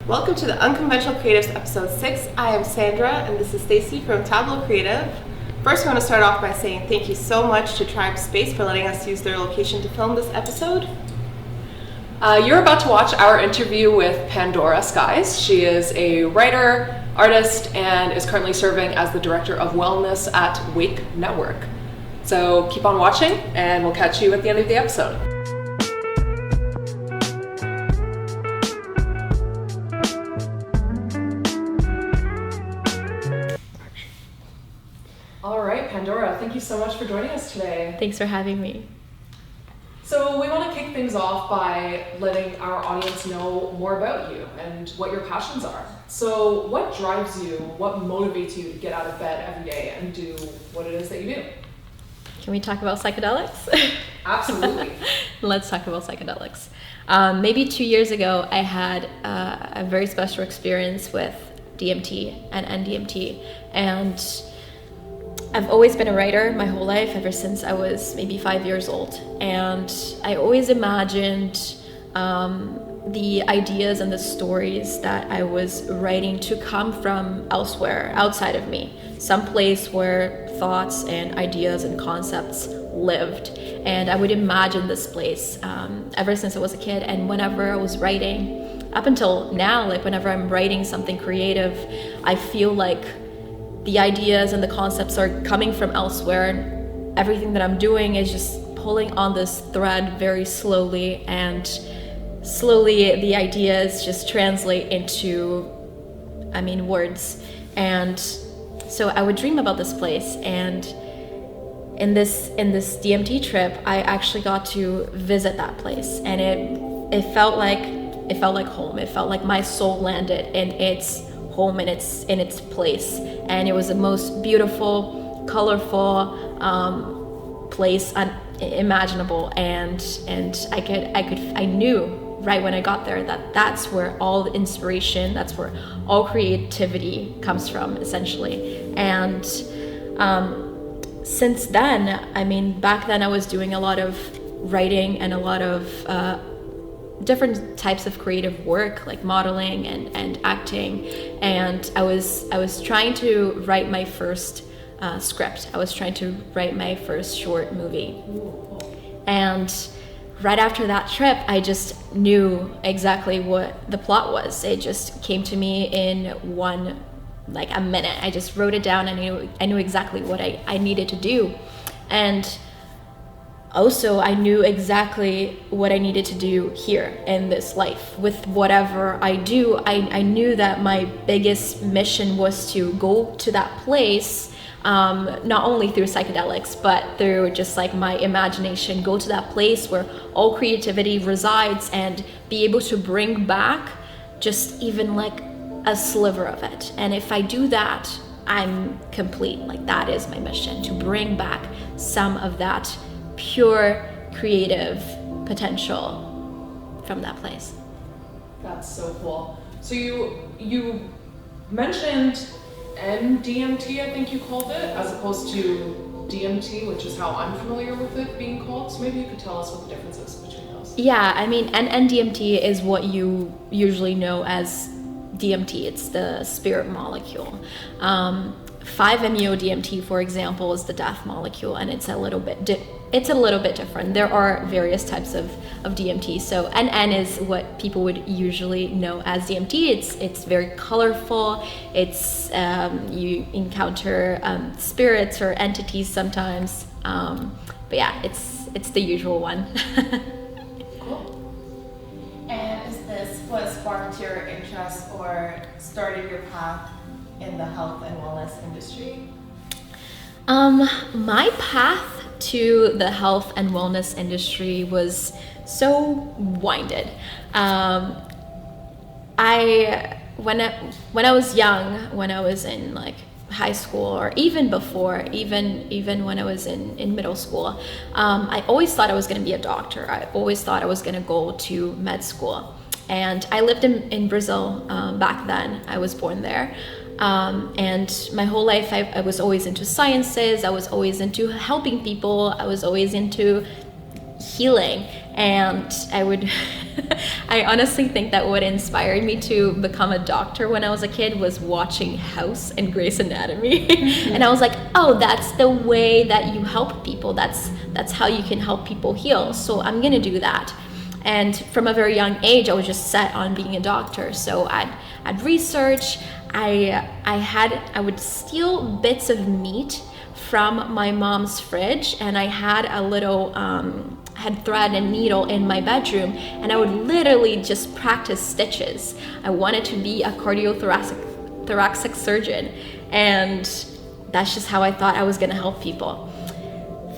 Welcome to the Unconventional Creatives episode 6. I am Sandra and this is Stacy from 𝒂𝒏 Creative. First, we want to start off by saying thank you so much to Tribe Space for letting us use their location to film this episode. You're about to watch our interview with Pandora Skyes. She is a writer, artist, and is currently serving as the Director of Wellness at 𝒐𝒐𝒎𝒎𝒖𝒏𝒊𝒕𝒚 Network. So keep on watching and we'll catch you at the end of the episode. All right, Pandora, thank you so much for joining us today. Thanks for having me. So we want to kick things off by letting our audience know more about you and what your passions are. So what drives you, what motivates you to get out of bed every day and do what it is that you do? Can we talk about psychedelics? Absolutely. Let's talk about psychedelics. Maybe 2 years ago, I had a very special experience with DMT and NDMT. And I've always been a writer my whole life, ever since I was maybe 5 years old. And I always imagined the ideas and the stories that I was writing to come from elsewhere, outside of me, some place where thoughts and ideas and concepts lived. And I would imagine this place ever since I was a kid. And whenever I was writing, up until now, like whenever I'm writing something creative, I feel like the ideas and the concepts are coming from elsewhere, and everything that I'm doing is just pulling on this thread very slowly, and slowly the ideas just translate into, words. And so I would dream about this place, and in this DMT trip, I actually got to visit that place, and it felt like home. It felt like my soul landed in its home, in its place, and it was the most beautiful, colorful place imaginable. And I knew right when I got there that that's where all the inspiration, that's where all creativity comes from, essentially. And since then, back then I was doing a lot of writing and a lot of different types of creative work, like modeling and acting. And I was trying to write my first script. I was trying to write my first short movie. And right after that trip, I just knew exactly what the plot was. It just came to me in a minute. I just wrote it down, and I knew exactly what I needed to do. And also, I knew exactly what I needed to do here in this life. With whatever I do, I knew that my biggest mission was to go to that place, not only through psychedelics, but through just like my imagination, go to that place where all creativity resides and be able to bring back just even like a sliver of it. And if I do that, I'm complete. Like, that is my mission, to bring back some of that pure creative potential from that place. That's so cool. So you mentioned NDMT, I think you called it, as opposed to DMT, which is how I'm familiar with it being called. So maybe you could tell us what the difference is between those. Yeah, NDMT is what you usually know as DMT. It's the spirit molecule. 5-MeO-DMT, for example, is the death molecule, and it's a little bit different. There are various types of DMT. So NN is what people would usually know as DMT. It's very colorful. It's you encounter spirits or entities sometimes. But yeah, it's the usual one. Cool. And is this what sparked your interest or started your path in the health and wellness industry? My path to the health and wellness industry was so winded. When I was young, when I was in like high school, or even before, even when I was in middle school, I always thought I was going to be a doctor. I always thought I was going to go to med school. And I lived in Brazil back then. I was born there. And my whole life I was always into sciences. I was always into helping people. I was always into healing. And I honestly think that what inspired me to become a doctor when I was a kid was watching House and Grey's Anatomy. And I was like, oh, that's the way that you help people. That's how you can help people heal. So I'm gonna do that. And from a very young age, I was just set on being a doctor. So I'd research. I would steal bits of meat from my mom's fridge, and I had a little had thread and needle in my bedroom, and I would literally just practice stitches. I wanted to be a cardiothoracic surgeon, and that's just how I thought I was gonna help people.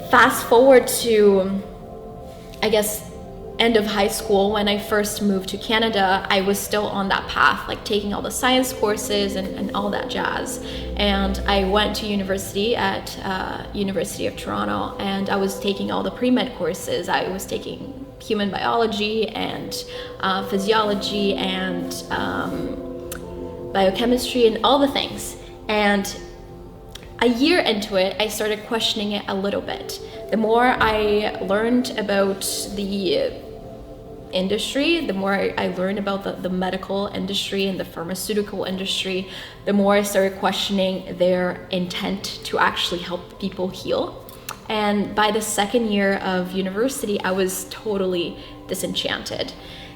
Fast forward to, I guess, end of high school, when I first moved to Canada, I was still on that path, like taking all the science courses and all that jazz. And I went to university at University of Toronto, and I was taking all the pre-med courses. I was taking human biology and physiology and biochemistry and all the things. And a year into it, I started questioning it a little bit. The more I learned about the industry, the more I learned about the medical industry and the pharmaceutical industry, the more I started questioning their intent to actually help people heal. And by the second year of university, I was totally disenchanted.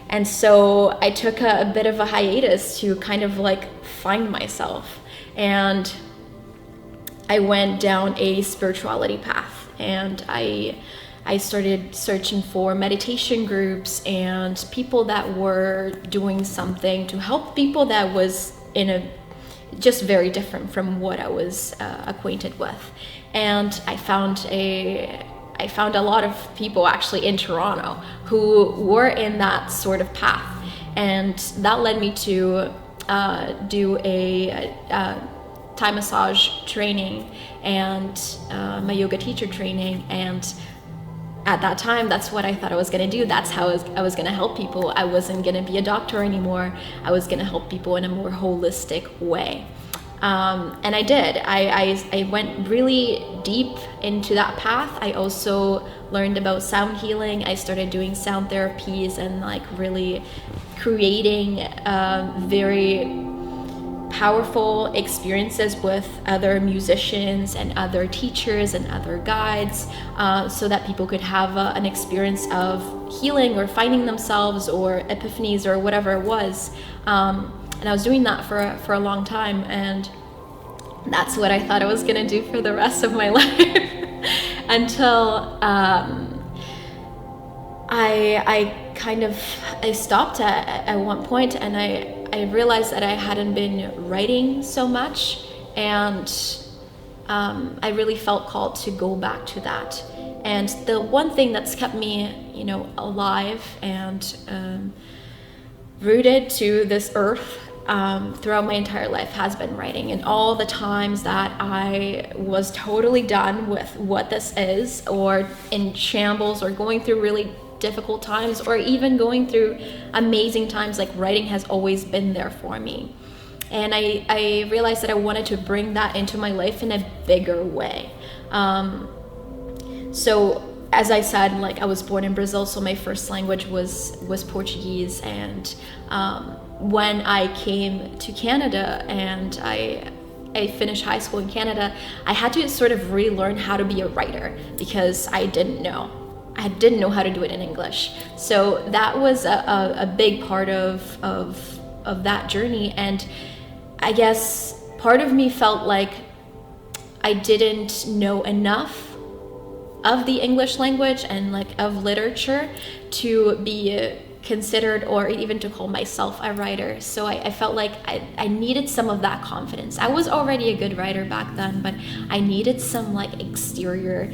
And so I took a bit of a hiatus to kind of like find myself. And I went down a spirituality path, and I started searching for meditation groups and people that were doing something to help people that was just very different from what I was acquainted with. And I found a lot of people actually in Toronto who were in that sort of path, and that led me to do a Thai massage training and my yoga teacher training. And at that time, that's what I thought I was going to do. That's how I was going to help people. I wasn't going to be a doctor anymore. I was going to help people in a more holistic way. And I did. I went really deep into that path. I also learned about sound healing. I started doing sound therapies and like really creating very powerful experiences with other musicians and other teachers and other guides, so that people could have an experience of healing or finding themselves or epiphanies or whatever it was. And I was doing that for a long time, and that's what I thought I was gonna do for the rest of my life until I stopped at one point, and I realized that I hadn't been writing so much, and I really felt called to go back to that. And the one thing that's kept me, alive and rooted to this earth throughout my entire life has been writing. And all the times that I was totally done with what this is, or in shambles, or going through really difficult times, or even going through amazing times, like writing has always been there for me. And I realized that I wanted to bring that into my life in a bigger way. So as I said, like, I was born in Brazil, so my first language was Portuguese. And when I came to Canada and I finished high school in Canada, I had to sort of relearn how to be a writer, because I didn't know how to do it in English. So that was a big part of that journey. And I guess part of me felt like I didn't know enough of the English language and like of literature to be considered or even to call myself a writer. So I felt like I needed some of that confidence. I was already a good writer back then, but I needed some like exterior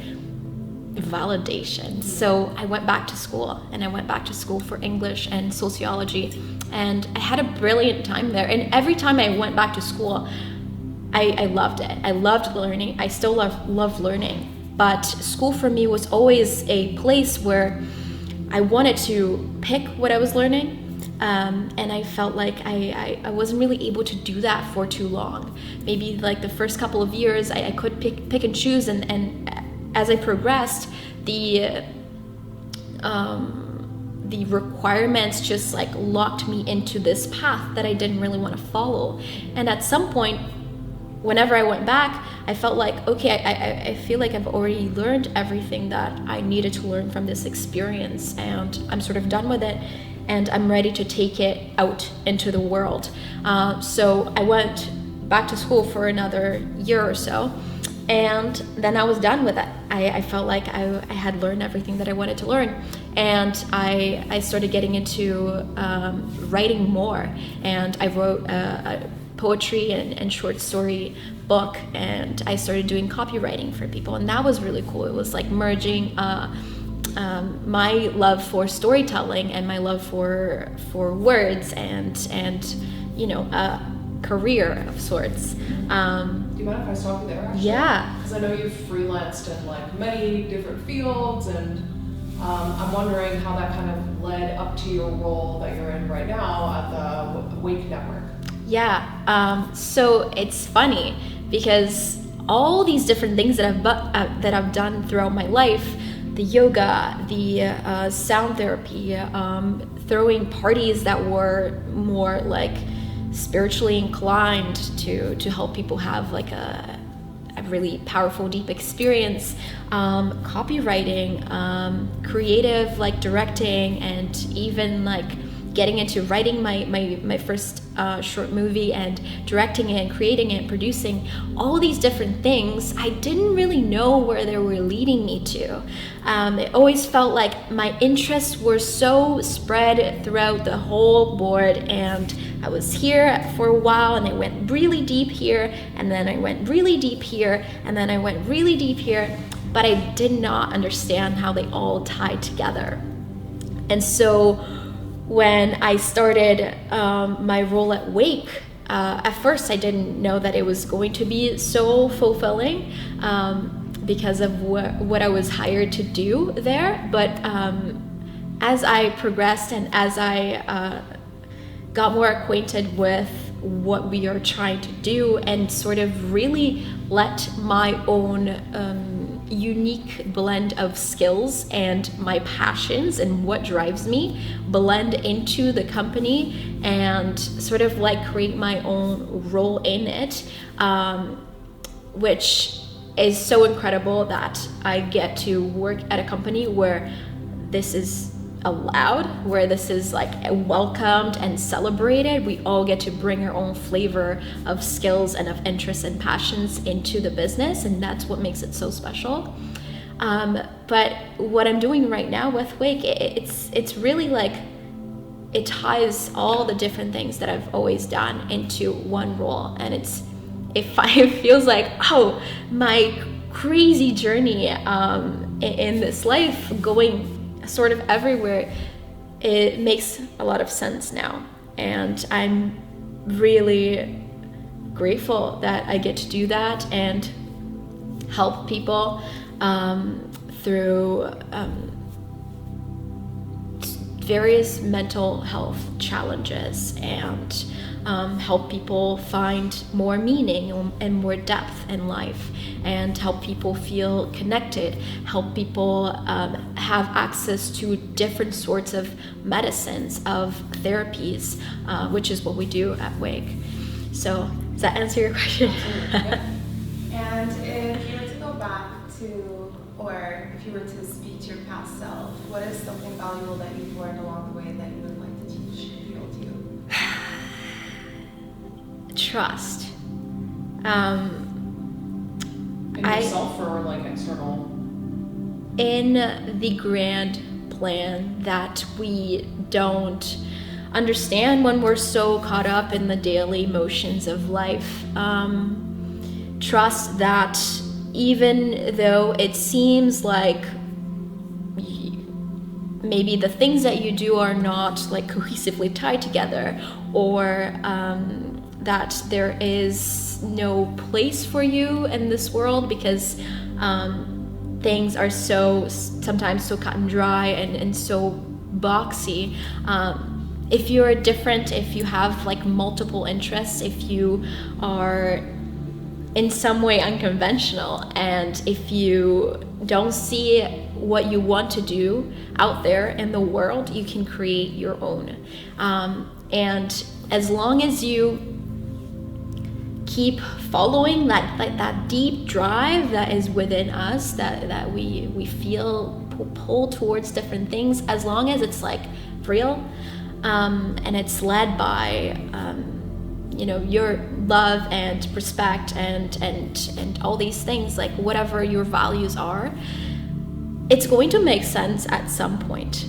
validation. So I went back to school, and I went back to school for English and sociology, and I had a brilliant time there. And every time I went back to school, I loved it. I loved learning. I still love learning. But school for me was always a place where I wanted to pick what I was learning, and I felt like I wasn't really able to do that for too long. Maybe like the first couple of years I could pick and choose, and as I progressed, the the requirements just like locked me into this path that I didn't really want to follow. And at some point, whenever I went back, I felt like, okay, I feel like I've already learned everything that I needed to learn from this experience, and I'm sort of done with it, and I'm ready to take it out into the world. So I went back to school for another year or so, and then I was done with it. I felt like I had learned everything that I wanted to learn, and I started getting into writing more, and I wrote a poetry and short story book, and I started doing copywriting for people, and that was really cool. It was like merging my love for storytelling and my love for words and you know, a career of sorts. Do you mind if I stop you there, actually? Yeah. Because I know you've freelanced in like many different fields, and I'm wondering how that kind of led up to your role that you're in right now at the 𝒐𝒏 Network. Yeah, so it's funny because all these different things that I've done throughout my life, the yoga, the sound therapy, throwing parties that were more like spiritually inclined to help people have like a really powerful, deep experience, copywriting, creative like directing, and even like getting into writing my first short movie and directing it and creating it and producing all these different things. I didn't really know where they were leading me to. It always felt like my interests were so spread throughout the whole board, and I was here for a while and I went really deep here, and then I went really deep here, and then I went really deep here, but I did not understand how they all tied together. And so when I started my role at 𝒐𝒏, at first I didn't know that it was going to be so fulfilling because of what I was hired to do there. But as I progressed and as I got more acquainted with what we are trying to do and sort of really let my own unique blend of skills and my passions and what drives me blend into the company and sort of like create my own role in it, which is so incredible that I get to work at a company where this is allowed, where this is like welcomed and celebrated. We all get to bring our own flavor of skills and of interests and passions into the business, and that's what makes it so special. But what I'm doing right now with 𝒐𝒏, it's really like it ties all the different things that I've always done into one role, and it feels like, oh, my crazy journey in this life, going sort of everywhere, it makes a lot of sense now, and I'm really grateful that I get to do that and help people through various mental health challenges, and help people find more meaning and more depth in life, and help people feel connected, help people have access to different sorts of medicines, of therapies, which is what we do at 𒒐𝒏. So does that answer your question? And if you were to go back to, or if you were to speak to your past self, what is something valuable that you've learned along the way that you would like to teach people to? Trust. In yourself or like external? In the grand plan that we don't understand when we're so caught up in the daily motions of life. Trust that even though it seems like maybe the things that you do are not like cohesively tied together, or that there is no place for you in this world because things are sometimes so cut and dry and so boxy. If you're different, if you have like multiple interests, if you are in some way unconventional, and if you don't see what you want to do out there in the world, you can create your own. And as long as you keep following that deep drive that is within us, that we feel pulled towards different things, as long as it's like real, and it's led by your love and respect and all these things, like whatever your values are, it's going to make sense at some point.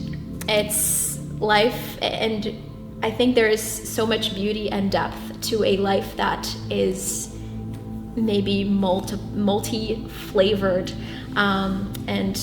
It's life, and I think there is so much beauty and depth to a life that is maybe multi-flavored, and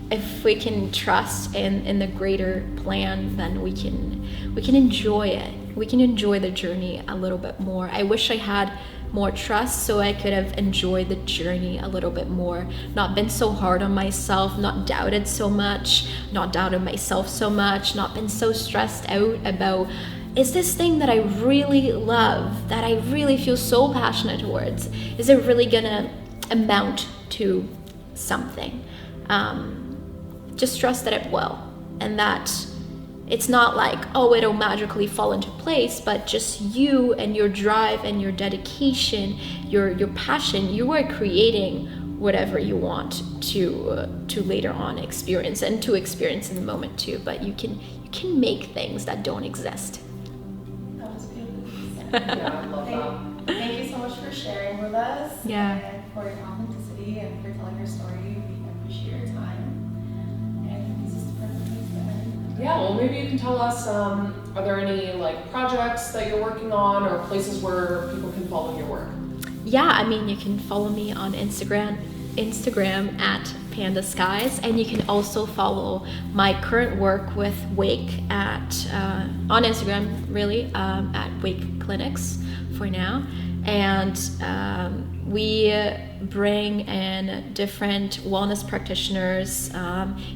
if we can trust in the greater plan, then we can enjoy it. We can enjoy the journey a little bit more. I wish I had more trust so I could have enjoyed the journey a little bit more, not been so hard on myself, not doubted so much, not doubted myself so much, not been so stressed out about, is this thing that I really love, that I really feel so passionate towards, is it really gonna amount to something? Just trust that it will, and that it's not like, oh, it'll magically fall into place, but just you and your drive and your dedication, your passion, you are creating whatever you want to later on experience, and to experience in the moment too. But you can make things that don't exist. That was beautifully said. Yeah, I love that. Thank you so much for sharing with us. Yeah. And for your authenticity and for telling your story. We appreciate your time. And this is the perfect place to end. Yeah, well, maybe you can tell us, are there any like projects that you're working on, or places where people can follow your work? Yeah, I mean, you can follow me on Instagram at Pandora Skyes, and you can also follow my current work with 𝒐𝒐𝒎𝒏 at on Instagram, really, at 𝒐𝒐𝒎𝒏 Clinics for now. And we bring in different wellness practitioners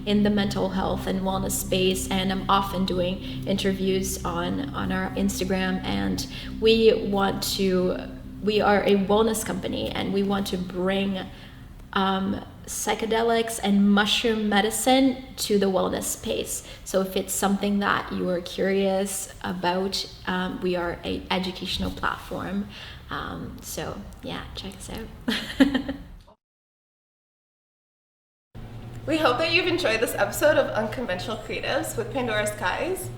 in the mental health and wellness space, and I'm often doing interviews on our Instagram. And we are a wellness company, and we want to bring psychedelics and mushroom medicine to the wellness space. So if it's something that you are curious about, we are an educational platform. So yeah, check us out. We hope that you've enjoyed this episode of Unconventional Creatives with Pandora Skyes.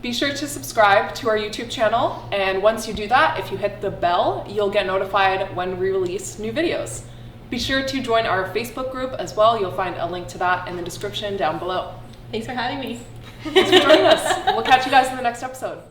Be sure to subscribe to our YouTube channel, and once you do that, if you hit the bell, you'll get notified when we release new videos. Be sure to join our Facebook group as well. You'll find a link to that in the description down below. Thanks for having me. Thanks for joining us. We'll catch you guys in the next episode.